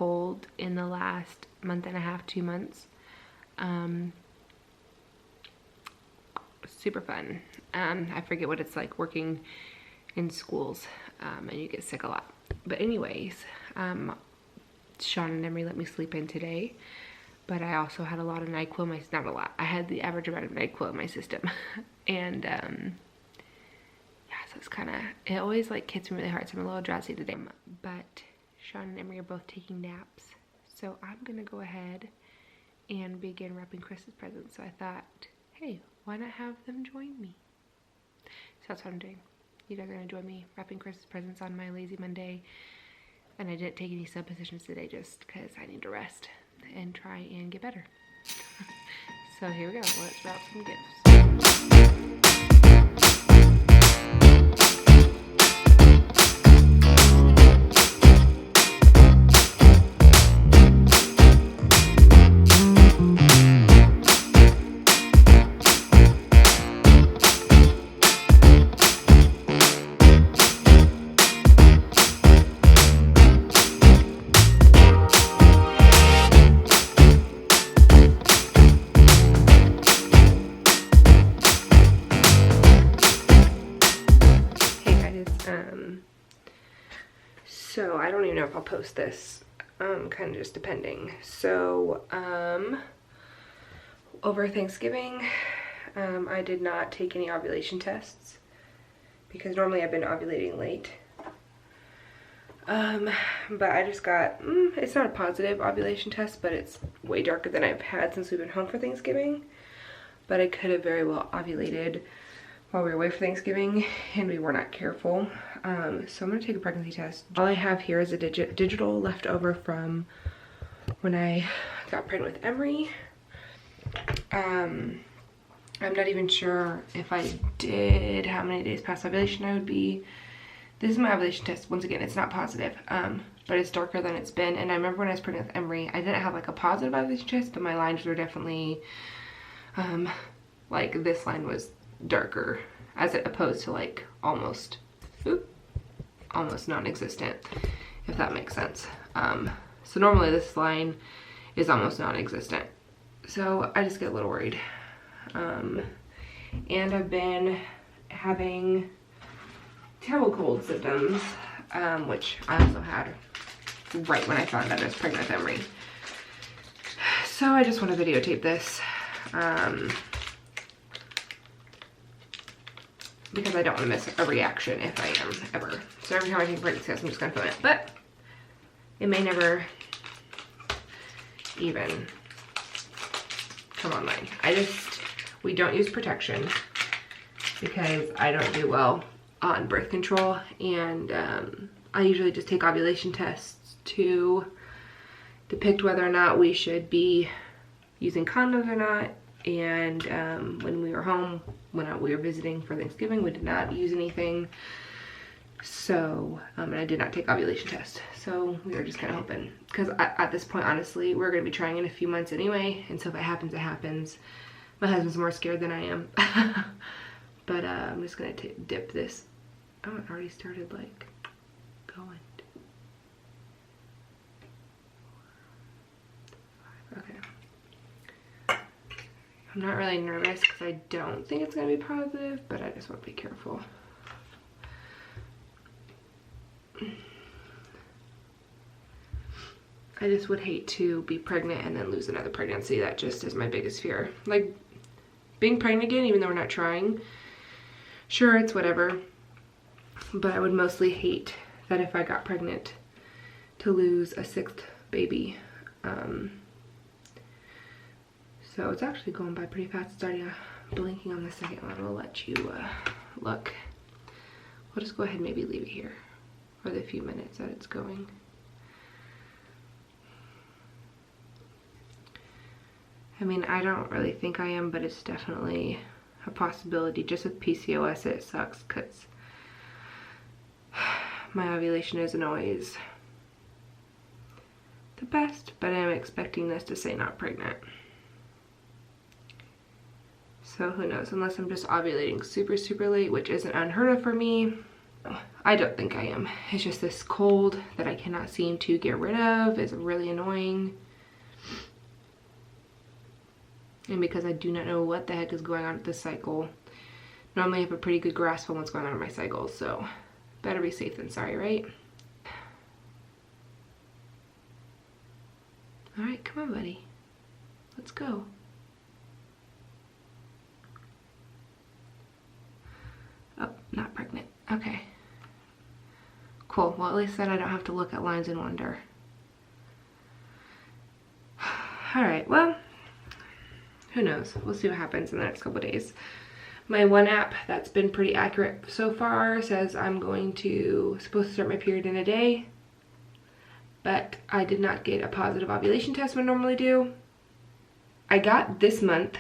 cold in the last month and a half, 2 months. Super fun. I forget what it's like working in schools, and you get sick a lot. But anyways, Sean and Emery let me sleep in today, but I also had a lot of NyQuil, not a lot, I had the average amount of NyQuil in my system. And yeah, so it's kind of, it always like hits me really hard, so I'm a little drowsy today. But Sean and Emery are both taking naps, so I'm gonna go ahead and begin wrapping Chris's presents. So I thought, hey, why not have them join me? So that's what I'm doing. You guys are gonna join me wrapping Chris's presents on my lazy Monday. And I didn't take any suppositions today just because I need to rest and try and get better. So here we go, let's wrap some gifts. So I don't even know if I'll post this, kind of just depending. So over Thanksgiving, I did not take any ovulation tests because normally I've been ovulating late. But I just got, it's not a positive ovulation test, but it's way darker than I've had since we've been home for Thanksgiving. But I could have very well ovulated while we were away for Thanksgiving and we were not careful. So I'm gonna take a pregnancy test. All I have here is a digital left over from when I got pregnant with Emery. I'm not even sure if I did how many days past ovulation I would be. This is my ovulation test. Once again, it's not positive, but it's darker than it's been. And I remember when I was pregnant with Emery, I didn't have like a positive ovulation test, but my lines were definitely, like this line was darker as opposed to like almost non-existent, if that makes sense. So normally this line is almost non-existent, so I just get a little worried. And I've been having terrible cold symptoms, which I also had right when I found out I was pregnant with Emery. So I just want to videotape this, because I don't want to miss a reaction if I am ever. So every time I take a pregnancy test, I'm just gonna film it. But it may never even come online. We don't use protection because I don't do well on birth control, and I usually just take ovulation tests to depict whether or not we should be using condoms or not. And when we were home, when we were visiting for Thanksgiving, we did not use anything. So, and I did not take ovulation tests. So we were just kind of hoping, because at this point, honestly, we're going to be trying in a few months anyway. And so if it happens, it happens. My husband's more scared than I am. But I'm just going to dip this. Oh, it already started like going. Okay. I'm not really nervous because I don't think it's going to be positive, but I just want to be careful. I just would hate to be pregnant and then lose another pregnancy. That just is my biggest fear. Like, being pregnant again, even though we're not trying, sure, it's whatever. But I would mostly hate that if I got pregnant to lose a 6th baby. So it's actually going by pretty fast. It's already blinking on the second one. We'll let you look. We'll just go ahead and maybe leave it here for the few minutes that it's going. I mean, I don't really think I am, but it's definitely a possibility. Just with PCOS, it sucks because my ovulation isn't always the best, but I'm expecting this to say not pregnant. So who knows, unless I'm just ovulating super, super late, which isn't unheard of for me, I don't think I am. It's just this cold that I cannot seem to get rid of. It's really annoying. And because I do not know what the heck is going on with this cycle. Normally I have a pretty good grasp on what's going on in my cycle, so better be safe than sorry, right? All right, come on, buddy. Let's go. Oh, not pregnant. Okay. Cool. Well, at least then I don't have to look at lines and wonder. All right, well, who knows? We'll see what happens in the next couple of days. My one app that's been pretty accurate so far says I'm supposed to start my period in a day, but I did not get a positive ovulation test when I normally do. I got this month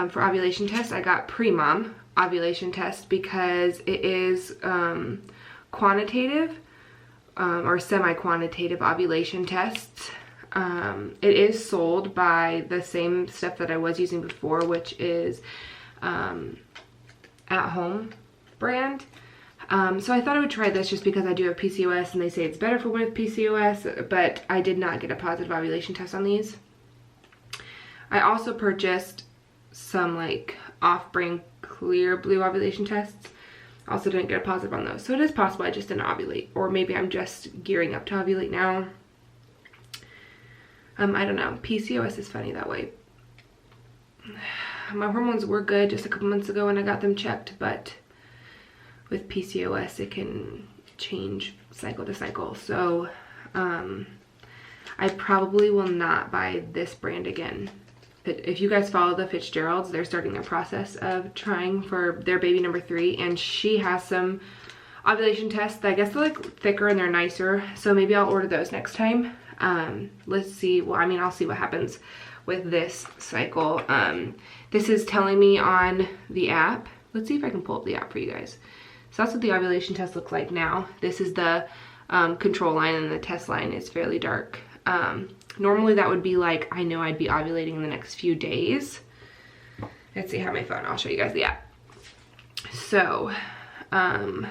for ovulation test, I got pre-mom ovulation test because it is quantitative or semi-quantitative ovulation tests. It is sold by the same stuff that I was using before, which is At Home brand. So I thought I would try this just because I do have PCOS and they say it's better for women with PCOS, but I did not get a positive ovulation test on these. I also purchased some like off-brand clear blue ovulation tests. Also didn't get a positive on those. So it is possible I just didn't ovulate, or maybe I'm just gearing up to ovulate now. I don't know. PCOS is funny that way. My hormones were good just a couple months ago when I got them checked, but with PCOS it can change cycle to cycle. So I probably will not buy this brand again. If you guys follow the Fitzgeralds, they're starting their process of trying for their baby number 3, and she has some ovulation tests that I guess they're like thicker and they're nicer, so maybe I'll order those next time. Let's see. Well, I mean, I'll see what happens with this cycle. This is telling me on the app. Let's see if I can pull up the app for you guys. So that's what the ovulation test looks like now. This is the control line, and the test line is fairly dark. Normally that would be like, I know I'd be ovulating in the next few days. Let's see, I have my phone. I'll show you guys the app. So, I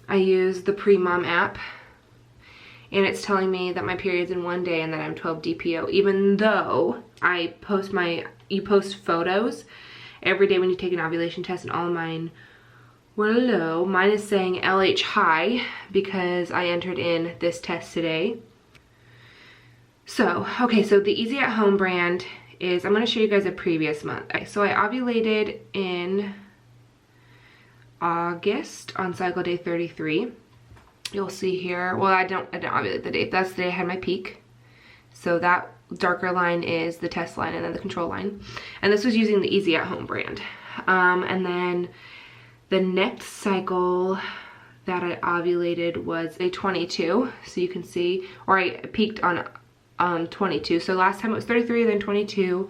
use the pre-mom app, and it's telling me that my period's in 1 day and that I'm 12 DPO, even though you post photos every day when you take an ovulation test, and all of mine were low. Mine is saying LH high because I entered in this test today. So, okay, so the Easy at Home brand is, I'm going to show you guys a previous month. Okay, so I ovulated in August on cycle day 33. You'll see here, well, I didn't ovulate the day. That's the day I had my peak. So that darker line is the test line and then the control line. And this was using the Easy at Home brand. And then the next cycle that I ovulated was a 22. So you can see, or I peaked on 22. So last time it was 33, then 22.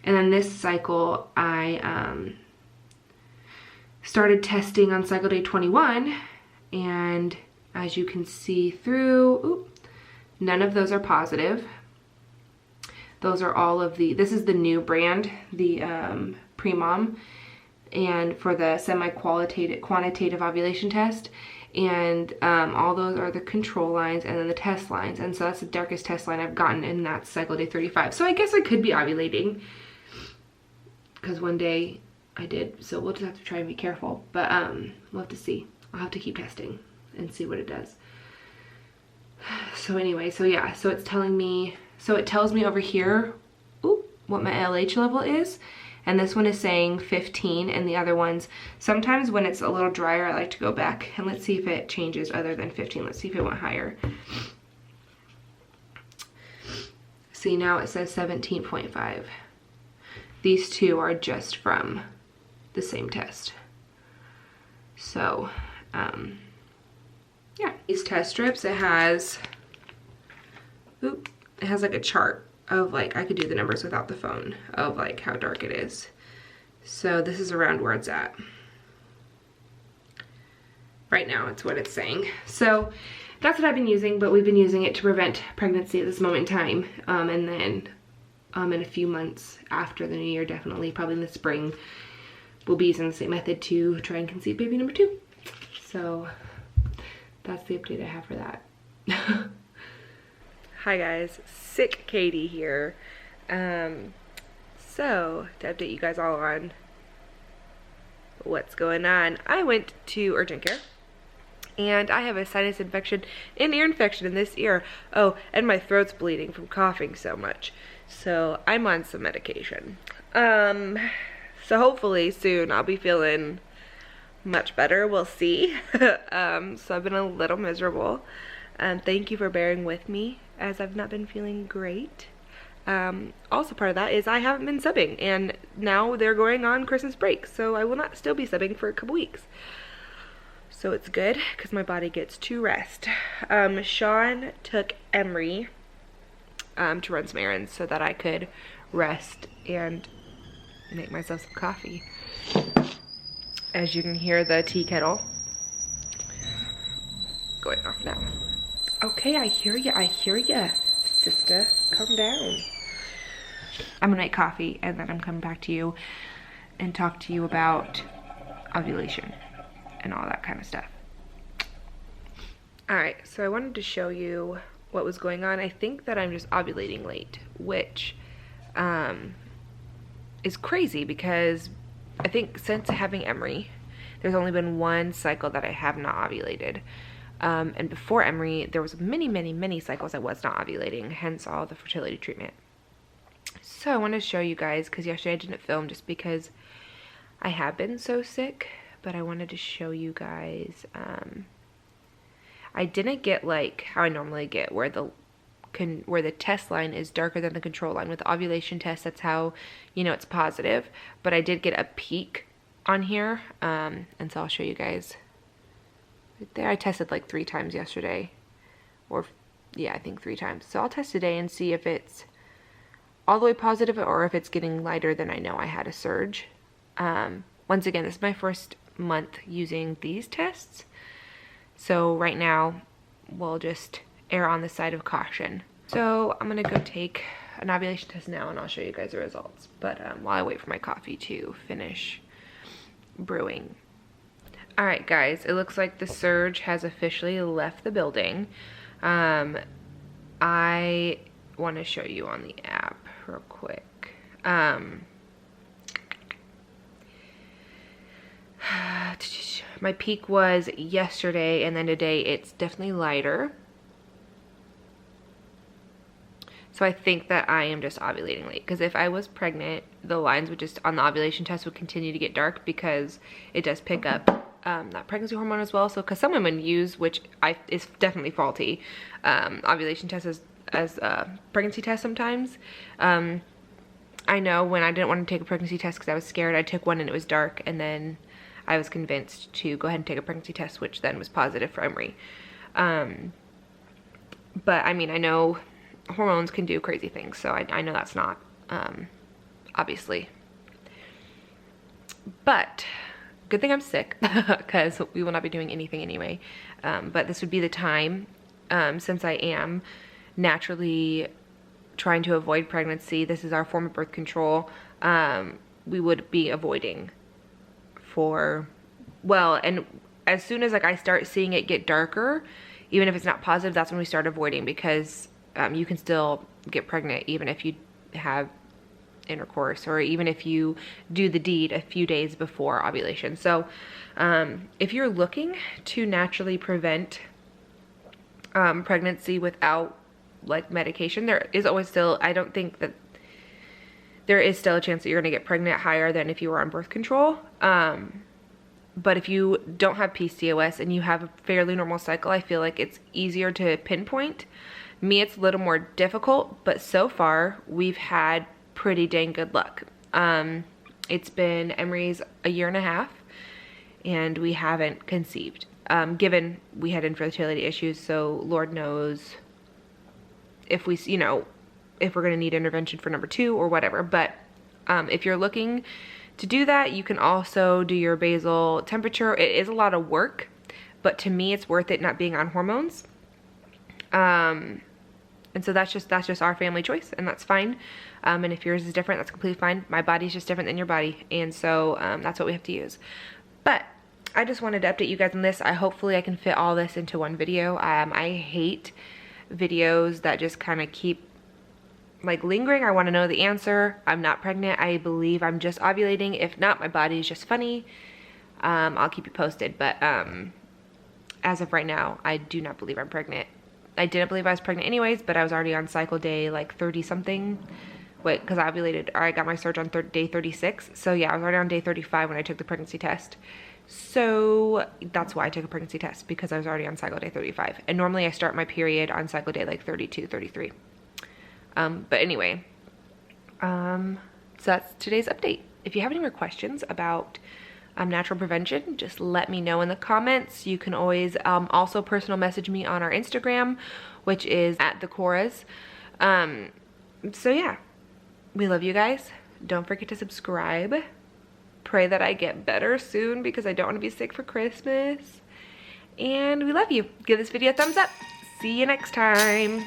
And then this cycle I started testing on cycle day 21. And as you can see through, none of those are positive. Those are all of this is the new brand, the pre-mom, and for the quantitative ovulation test. And all those are the control lines and then the test lines. And so that's the darkest test line I've gotten, and that's cycle day 35. So I guess I could be ovulating, because one day I did. So we'll just have to try and be careful. But we'll have to see. I'll have to keep testing and see what it does. So anyway, so yeah, so it's telling me, so it tells me over here, what my LH level is. And this one is saying 15, and the other ones, sometimes when it's a little drier, I like to go back and let's see if it changes other than 15. Let's see if it went higher. See, now it says 17.5. These two are just from the same test. So, yeah, these test strips, it has like a chart of like, I could do the numbers without the phone, of like how dark it is. So this is around where it's at. Right now, it's what it's saying. So that's what I've been using, but we've been using it to prevent pregnancy at this moment in time. And then in a few months after the new year, definitely, probably in the spring, we'll be using the same method to try and conceive baby number 2. So that's the update I have for that. Hi guys, sick Katy here. So to update you guys all on what's going on, I went to urgent care and I have a sinus infection and ear infection in this ear. Oh, and my throat's bleeding from coughing so much. So I'm on some medication. So hopefully soon I'll be feeling much better. We'll see. So I've been a little miserable. Thank you for bearing with me as I've not been feeling great. Also part of that is I haven't been subbing, and now they're going on Christmas break, so I will not still be subbing for a couple weeks. So it's good because my body gets to rest. Sean took Emery to run some errands so that I could rest and make myself some coffee. As you can hear the tea kettle going off now. Okay, I hear ya, sister. Calm down. I'm gonna make coffee and then I'm coming back to you and talk to you about ovulation and all that kind of stuff. Alright, so I wanted to show you what was going on. I think that I'm just ovulating late, which is crazy because I think since having Emery, there's only been one cycle that I have not ovulated. And before Emery, there was many cycles I was not ovulating, hence all the fertility treatment. So I want to show you guys, because yesterday I didn't film just because I have been so sick, but I wanted to show you guys, I didn't get like how I normally get, where the test line is darker than the control line. With the ovulation test, that's how you know it's positive, but I did get a peak on here, and so I'll show you guys right there. I tested like 3 times yesterday, or yeah, I think 3 times. So I'll test today and see if it's all the way positive or if it's getting lighter than I know I had a surge. Once again, this is my first month using these tests, so right now we'll just err on the side of caution. So I'm gonna go take an ovulation test now and I'll show you guys the results, but while I wait for my coffee to finish brewing. Alright guys, it looks like the surge has officially left the building. I want to show you on the app real quick. My peak was yesterday, and then today it's definitely lighter. So I think that I am just ovulating late, because if I was pregnant, the lines would just, on the ovulation test, would continue to get dark because it does pick up that pregnancy hormone as well. So because some women use, which is definitely faulty, ovulation tests as a pregnancy test sometimes. I know when I didn't want to take a pregnancy test because I was scared, I took one and it was dark, and then I was convinced to go ahead and take a pregnancy test, which then was positive for Emery. But I mean, I know hormones can do crazy things, so I know that's not, obviously. But good thing I'm sick, because we will not be doing anything anyway. But this would be the time, since I am naturally trying to avoid pregnancy. This is our form of birth control. We would be avoiding for, well, and as soon as like I start seeing it get darker, even if it's not positive, that's when we start avoiding, because you can still get pregnant even if you have intercourse, or even if you do the deed a few days before ovulation. So if you're looking to naturally prevent pregnancy without like medication, there is always still, I don't think that there is still a chance that you're gonna get pregnant higher than if you were on birth control. But if you don't have PCOS and you have a fairly normal cycle, I feel like it's easier to pinpoint. Me, it's a little more difficult, but so far we've had pretty dang good luck. It's been Emery's a 1.5 years and we haven't conceived. Given we had infertility issues, so Lord knows if we, you know, if we're gonna need intervention for number 2 or whatever. But if you're looking to do that, you can also do your basal temperature. It is a lot of work, but to me it's worth it not being on hormones. And so that's just our family choice, and that's fine. And if yours is different, that's completely fine. My body's just different than your body, and so that's what we have to use. But I just wanted to update you guys on this. Hopefully I can fit all this into one video. I hate videos that just kind of keep like lingering. I want to know the answer. I'm not pregnant. I believe I'm just ovulating. If not, my body is just funny. I'll keep you posted, but as of right now, I do not believe I'm pregnant. I didn't believe I was pregnant anyways, but I was already on cycle day like 30 something. Wait, because I ovulated, or I got my surge on day 36. So yeah, I was already on day 35 when I took the pregnancy test. So that's why I took a pregnancy test, because I was already on cycle day 35. And normally I start my period on cycle day like 32, 33. But anyway, so that's today's update. If you have any more questions about natural prevention, just let me know in the comments. You can always also personal message me on our Instagram, which is @thecoras. So yeah, we love you guys. Don't forget to subscribe. Pray that I get better soon, because I don't want to be sick for Christmas. And we love you. Give this video a thumbs up. See you next time.